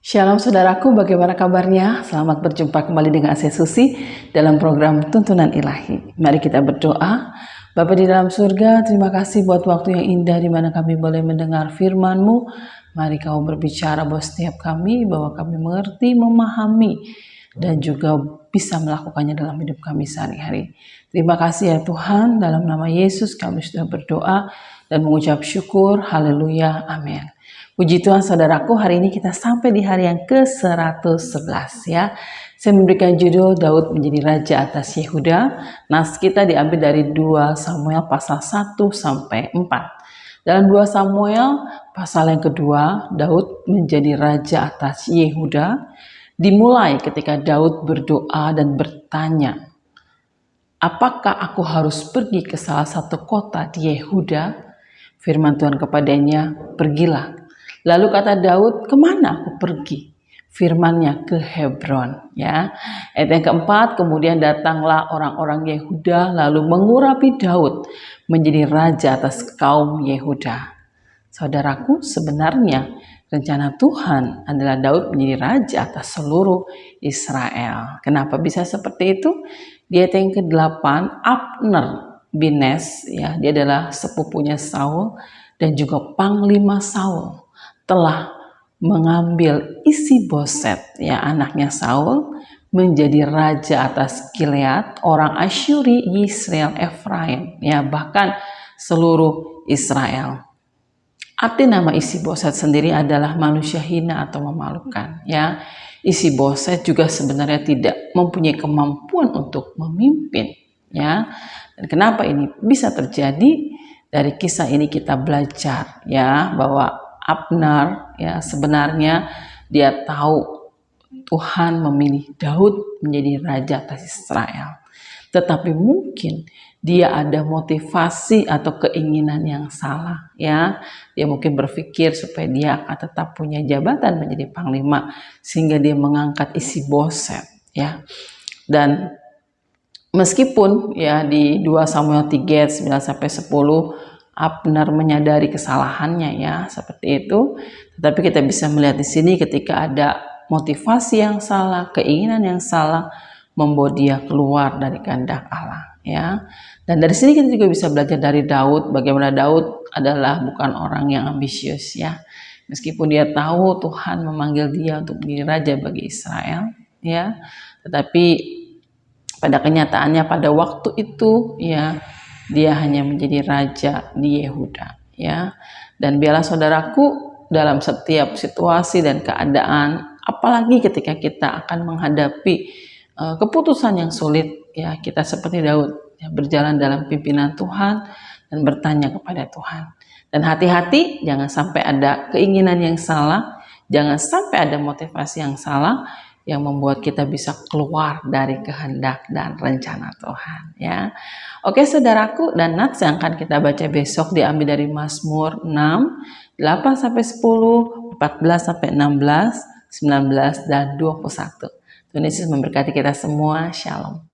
Shalom saudaraku, bagaimana kabarnya? Selamat berjumpa kembali dengan saya Susi dalam program Tuntunan Ilahi. Mari kita berdoa. Bapa di dalam surga, terima kasih buat waktu yang indah di mana kami boleh mendengar firman-Mu. Mari Kau berbicara buat setiap kami, bahwa kami mengerti, memahami, dan juga bisa melakukannya dalam hidup kami sehari-hari. Terima kasih ya Tuhan, dalam nama Yesus kami sudah berdoa dan mengucap syukur. Haleluya, amin. Puji Tuhan saudaraku, hari ini kita sampai di hari yang ke-111 ya. Saya memberikan judul Daud menjadi raja atas Yehuda. Nas kita diambil dari 2 Samuel pasal 1 sampai 4. Dalam 2 Samuel pasal yang kedua, Daud menjadi raja atas Yehuda. Dimulai ketika Daud berdoa dan bertanya, apakah aku harus pergi ke salah satu kota di Yehuda? Firman Tuhan kepadanya, pergilah. Lalu kata Daud, kemana aku pergi? Firman-Nya ke Hebron. Ya. Ayat yang keempat, kemudian datanglah orang-orang Yehuda lalu mengurapi Daud menjadi raja atas kaum Yehuda. Saudaraku, sebenarnya rencana Tuhan adalah Daud menjadi raja atas seluruh Israel. Kenapa bisa seperti itu? Di ayat yang ke-8, Abner bin Nes, ya, dia adalah sepupunya Saul dan juga panglima Saul, telah mengambil Isi-Boset, ya, anaknya Saul, menjadi raja atas Gilead, orang Asyuri, Yisrael, Efraim, ya, bahkan seluruh Israel. Arti nama Isi-Boset sendiri adalah manusia hina atau memalukan, ya. Isi-Boset juga sebenarnya tidak mempunyai kemampuan untuk memimpin, ya. Dan kenapa ini bisa terjadi? Dari kisah ini kita belajar, ya, bahwa Abner, ya, sebenarnya dia tahu Tuhan memilih Daud menjadi raja atas Israel. Tetapi mungkin dia ada motivasi atau keinginan yang salah, ya. Dia mungkin berpikir supaya dia akan tetap punya jabatan menjadi panglima sehingga dia mengangkat Isi-Boset, ya. Dan meskipun ya di 2 Samuel 3 9 sampai 10 Abner menyadari kesalahannya, ya, seperti itu. Tetapi kita bisa melihat di sini ketika ada motivasi yang salah, keinginan yang salah membuat dia keluar dari kehendak Allah, ya. Dan dari sini kita juga bisa belajar dari Daud, bagaimana Daud adalah bukan orang yang ambisius, ya. Meskipun dia tahu Tuhan memanggil dia untuk menjadi raja bagi Israel, ya. Tetapi pada kenyataannya pada waktu itu, ya, dia hanya menjadi raja di Yehuda, ya. Dan biarlah saudaraku, dalam setiap situasi dan keadaan, apalagi ketika kita akan menghadapi keputusan yang sulit, ya, kita seperti Daud, ya, berjalan dalam pimpinan Tuhan dan bertanya kepada Tuhan. Dan hati-hati, jangan sampai ada keinginan yang salah, jangan sampai ada motivasi yang salah yang membuat kita bisa keluar dari kehendak dan rencana Tuhan, ya. Oke saudaraku, dan nats yang akan kita baca besok diambil dari Mazmur 6, 8 sampai 10, 14 sampai 16, 19 dan 21. Tuhan Yesus memberkati kita semua. Shalom.